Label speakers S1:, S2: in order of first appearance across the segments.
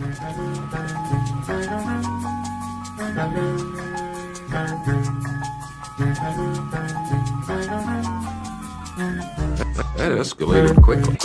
S1: That escalated quickly.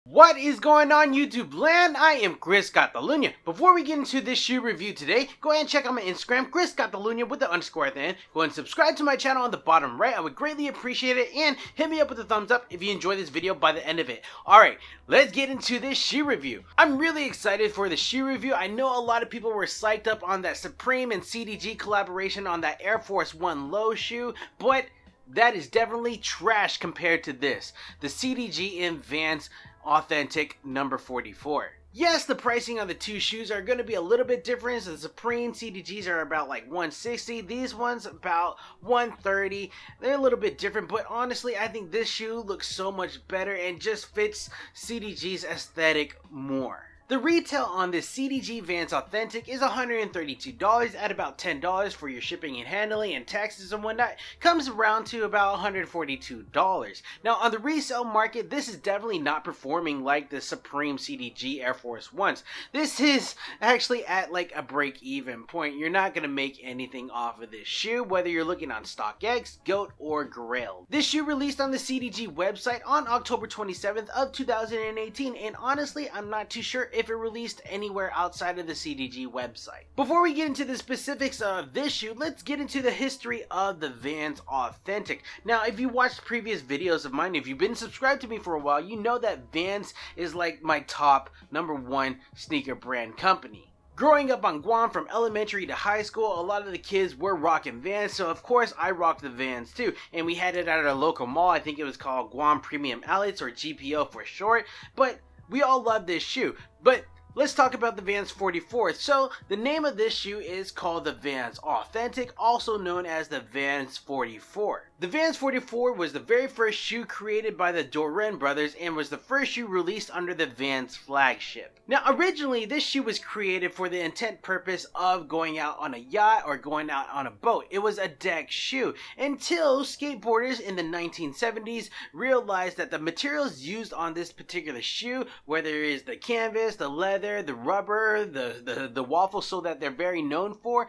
S2: What is going on, YouTube land? I am Chris Catalunya. Before we get into this shoe review today, go ahead and check out my Instagram, Chris Catalunya with the underscore at the end. Go ahead and subscribe to my channel on the bottom right. I would greatly appreciate it, and hit me up with a thumbs up if you enjoy this video by the end of it. Alright, let's get into this shoe review. I'm really excited for the shoe review. I know a lot of people were psyched up on that Supreme and CDG collaboration on that Air Force One Low shoe, but that is definitely trash compared to this. The CDG in Vans Authentic number 44. Yes, the pricing on the two shoes are going to be a little bit different. So the Supreme CDGs are about like $160. These ones about $130. They're a little bit different, but honestly, I think this shoe looks so much better and just fits CDG's aesthetic more. The retail on this CDG Vans Authentic is $132 at about $10 for your shipping and handling and taxes and whatnot. Comes around to about $142. Now on the resale market, this is definitely not performing like the Supreme CDG Air Force Ones. This is actually at like a break-even point. You're not going to make anything off of this shoe, whether you're looking on StockX, GOAT, or Grail. This shoe released on the CDG website on October 27th of 2018, and honestly, I'm not too sure if it released anywhere outside of the CDG website. Before we get into the specifics of this shoe, let's get into the history of the Vans Authentic. Now, if you watched previous videos of mine, if you've been subscribed to me for a while, you know that Vans is like my top #1 sneaker brand company. Growing up on Guam from elementary to high school, a lot of the kids were rocking Vans, so of course I rocked the Vans too. And we had it at our local mall. I think it was called Guam Premium Outlets, or GPO for short, but we all love this shoe. But let's talk about the Vans 44. So the name of this shoe is called the Vans Authentic, also known as the Vans 44. The Vans 44 was the very first shoe created by the Doran brothers and was the first shoe released under the Vans flagship. Now originally this shoe was created for the intent purpose of going out on a yacht or going out on a boat. It was a deck shoe until skateboarders in the 1970s realized that the materials used on this particular shoe, whether it is the canvas, the leather, the rubber, the waffle sole that they're very known for,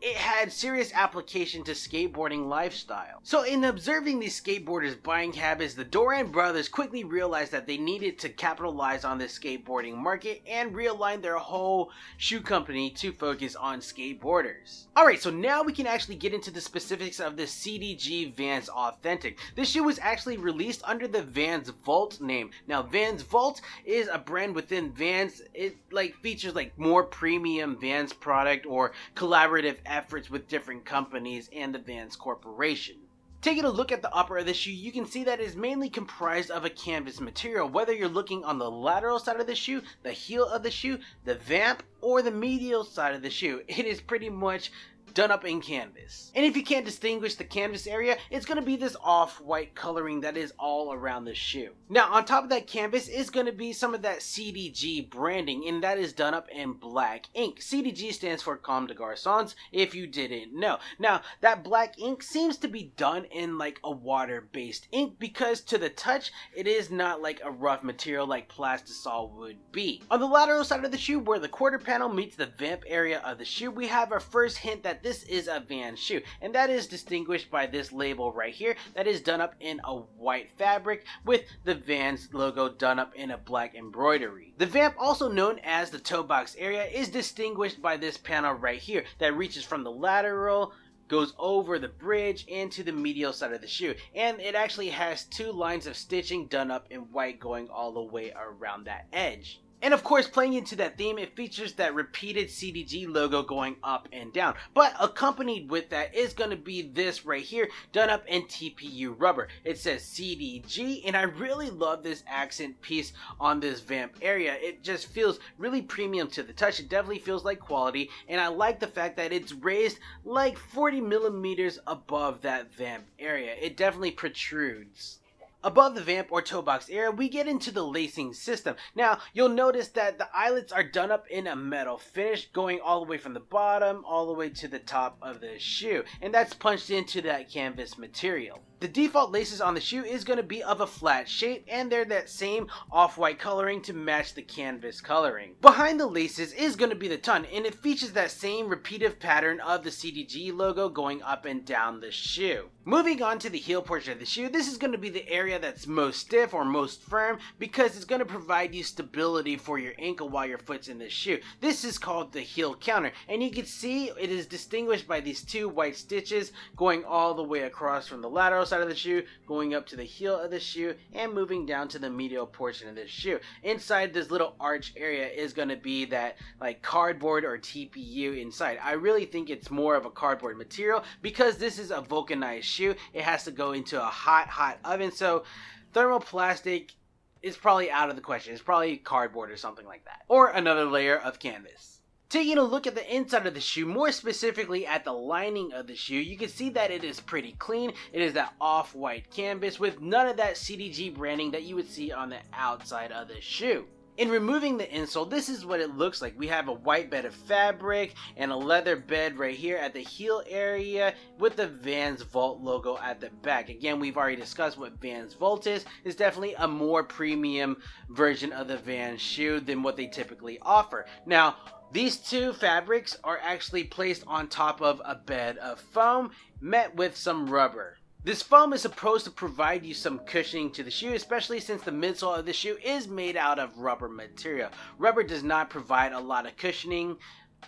S2: it had serious application to skateboarding lifestyle. So in observing these skateboarders' buying habits, the Doran brothers quickly realized that they needed to capitalize on the skateboarding market and realign their whole shoe company to focus on skateboarders. Alright, so now we can actually get into the specifics of the CDG Vans Authentic. This shoe was actually released under the Vans Vault name. Now Vans Vault is a brand within Vans. It like features like more premium Vans product or collaborative efforts with different companies and the Vans Corporation. Taking a look at the upper of the shoe, you can see that it is mainly comprised of a canvas material. Whether you're looking on the lateral side of the shoe, the heel of the shoe, the vamp, or the medial side of the shoe, it is pretty much done up in canvas. And if you can't distinguish the canvas area, it's going to be this off-white coloring that is all around the shoe. Now on top of that canvas is going to be some of that CDG branding, and that is done up in black ink. CDG stands for Comme des Garçons, if you didn't know. Now that black ink seems to be done in like a water-based ink, because to the touch it is not like a rough material like plastisol would be. On the lateral side of the shoe, where the quarter panel meets the vamp area of the shoe, we have our first hint that this is a Vans shoe, and that is distinguished by this label right here that is done up in a white fabric with the Vans logo done up in a black embroidery. The vamp, also known as the toe box area, is distinguished by this panel right here that reaches from the lateral goes over the bridge into the medial side of the shoe, and it actually has 2 lines of stitching done up in white going all the way around that edge. And of course, playing into that theme, it features that repeated CDG logo going up and down. But accompanied with that is going to be this right here, done up in TPU rubber. It says CDG, and I really love this accent piece on this vamp area. It just feels really premium to the touch. It definitely feels like quality, and I like the fact that it's raised like 40 millimeters above that vamp area. It definitely protrudes. Above the vamp or toe box area, we get into the lacing system. Now, you'll notice that the eyelets are done up in a metal finish, going all the way from the bottom all the way to the top of the shoe, and that's punched into that canvas material. The default laces on the shoe is going to be of a flat shape, and they're that same off-white coloring to match the canvas coloring. Behind the laces is going to be the tongue, and it features that same repetitive pattern of the CDG logo going up and down the shoe. Moving on to the heel portion of the shoe, this is going to be the area that's most stiff or most firm because it's going to provide you stability for your ankle while your foot's in the shoe. This is called the heel counter, and you can see it is distinguished by these 2 white stitches going all the way across from the lateral side of the shoe, going up to the heel of the shoe, and moving down to the medial portion of the shoe. Inside this little arch area is going to be that like cardboard or TPU inside. I really think it's more of a cardboard material because this is a vulcanized shoe. It has to go into a hot oven, so thermoplastic is probably out of the question. It's probably cardboard or something like that, or another layer of canvas. Taking a look at the inside of the shoe, more specifically at the lining of the shoe, you can see that it is pretty clean. It is that off-white canvas with none of that CDG branding that you would see on the outside of the shoe. In removing the insole, this is what it looks like. We have a white bed of fabric and a leather bed right here at the heel area with the Vans Vault logo at the back. Again, we've already discussed what Vans Vault is. It's definitely a more premium version of the Vans shoe than what they typically offer. Now, these 2 fabrics are actually placed on top of a bed of foam met with some rubber. This foam is supposed to provide you some cushioning to the shoe, especially since the midsole of the shoe is made out of rubber material. Rubber does not provide a lot of cushioning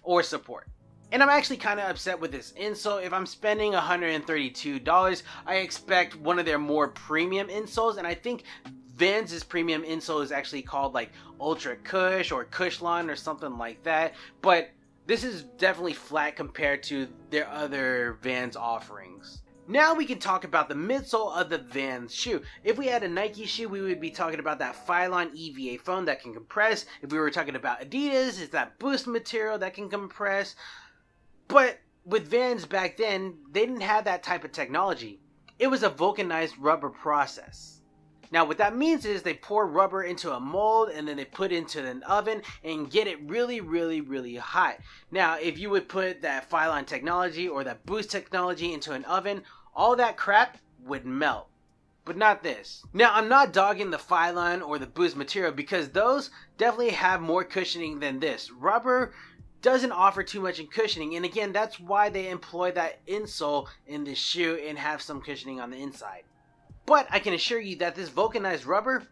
S2: or support. And I'm actually kind of upset with this insole. If I'm spending $132, I expect one of their more premium insoles, and I think Vans' premium insole is actually called like Ultra Cush or Cushlon or something like that, but this is definitely flat compared to their other Vans offerings. Now we can talk about the midsole of the Vans shoe. If we had a Nike shoe, we would be talking about that Phylon EVA foam that can compress. If we were talking about Adidas, it's that Boost material that can compress. But with Vans back then, they didn't have that type of technology. It was a vulcanized rubber process. Now what that means is they pour rubber into a mold and then they put it into an oven and get it really hot. Now if you would put that Phylon technology or that Boost technology into an oven, all that crap would melt. But not this. Now I'm not dogging the Phylon or the Boost material because those definitely have more cushioning than this. Rubber doesn't offer too much in cushioning, and again, that's why they employ that insole in the shoe and have some cushioning on the inside. But I can assure you that this vulcanized rubber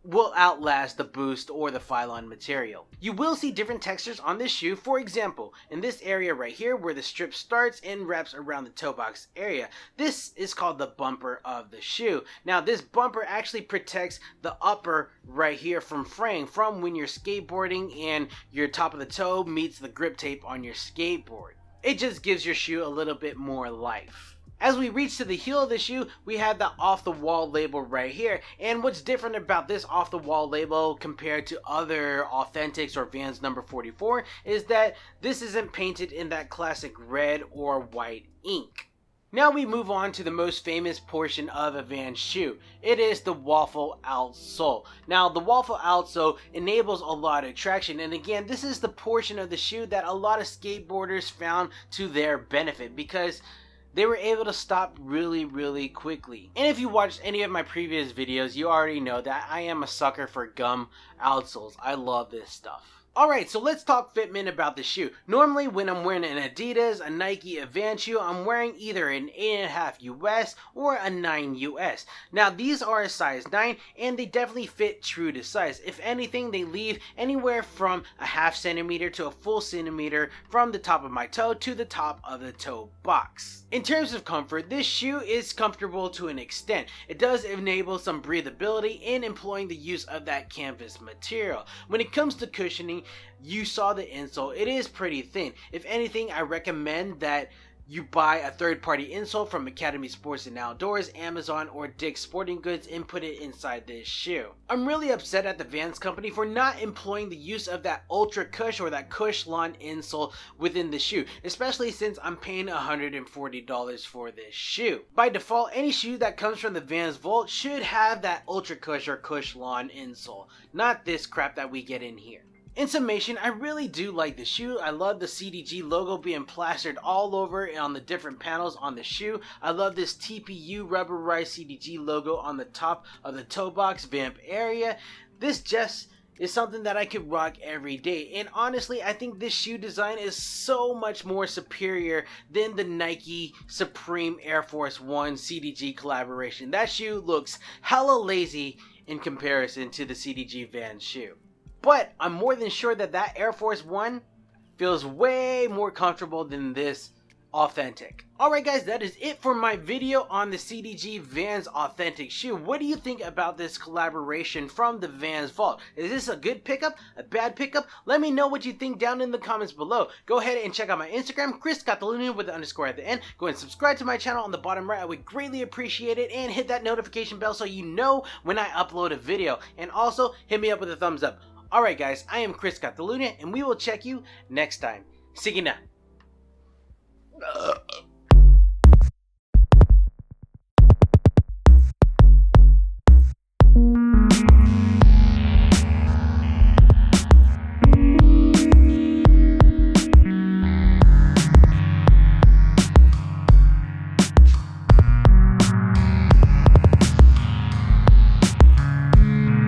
S2: will outlast the Boost or the Phylon material. You will see different textures on this shoe. For example, in this area right here where the strip starts and wraps around the toe box area, this is called the bumper of the shoe. Now this bumper actually protects the upper right here from fraying from when you're skateboarding and your top of the toe meets the grip tape on your skateboard. It just gives your shoe a little bit more life. As we reach to the heel of the shoe, we have the off the wall label right here. And what's different about this off the wall label compared to other Authentics or Vans number 44 is that this isn't painted in that classic red or white ink. Now we move on to the most famous portion of a Vans shoe. It is the waffle outsole. Now the waffle outsole enables a lot of traction, and again, this is the portion of the shoe that a lot of skateboarders found to their benefit because they were able to stop really quickly. And if you watched any of my previous videos, you already know that I am a sucker for gum outsoles. I love this stuff. Alright, so let's talk fitment about the shoe. Normally when I'm wearing an Adidas, a Nike, a Vans shoe, I'm wearing either an 8.5 US or a 9 US. Now these are a size 9 and they definitely fit true to size. If anything, they leave anywhere from a half centimeter to a full centimeter from the top of my toe to the top of the toe box. In terms of comfort, this shoe is comfortable to an extent. It does enable some breathability in employing the use of that canvas material. When it comes to cushioning, you saw the insole, it is pretty thin. If anything, I recommend that you buy a third-party insole from Academy Sports and Outdoors, Amazon, or Dick's Sporting Goods and put it inside this shoe. I'm really upset at the Vans company for not employing the use of that Ultra Cush or that Cushlon insole within the shoe, especially since I'm paying $140 for this shoe. By default, any shoe that comes from the Vans Vault should have that Ultra Cush or Cushlon insole, not this crap that we get in here. In summation, I really do like the shoe. I love the CDG logo being plastered all over on the different panels on the shoe. I love this TPU rubberized CDG logo on the top of the toe box vamp area. This just is something that I could rock every day. And honestly, I think this shoe design is so much more superior than the Nike Supreme Air Force One CDG collaboration. That shoe looks hella lazy in comparison to the CDG Vans shoe. But I'm more than sure that that Air Force One feels way more comfortable than this Authentic. Alright guys, that is it for my video on the CDG Vans Authentic shoe. What do you think about this collaboration from the Vans Vault? Is this a good pickup? A bad pickup? Let me know what you think down in the comments below. Go ahead and check out my Instagram, Chris Catalunya with the underscore at the end. Go ahead and subscribe to my channel on the bottom right. I would greatly appreciate it. And hit that notification bell so you know when I upload a video. And also, hit me up with a thumbs up. Alright guys, I am Chris Catalunya and we will check you next time. Sige na.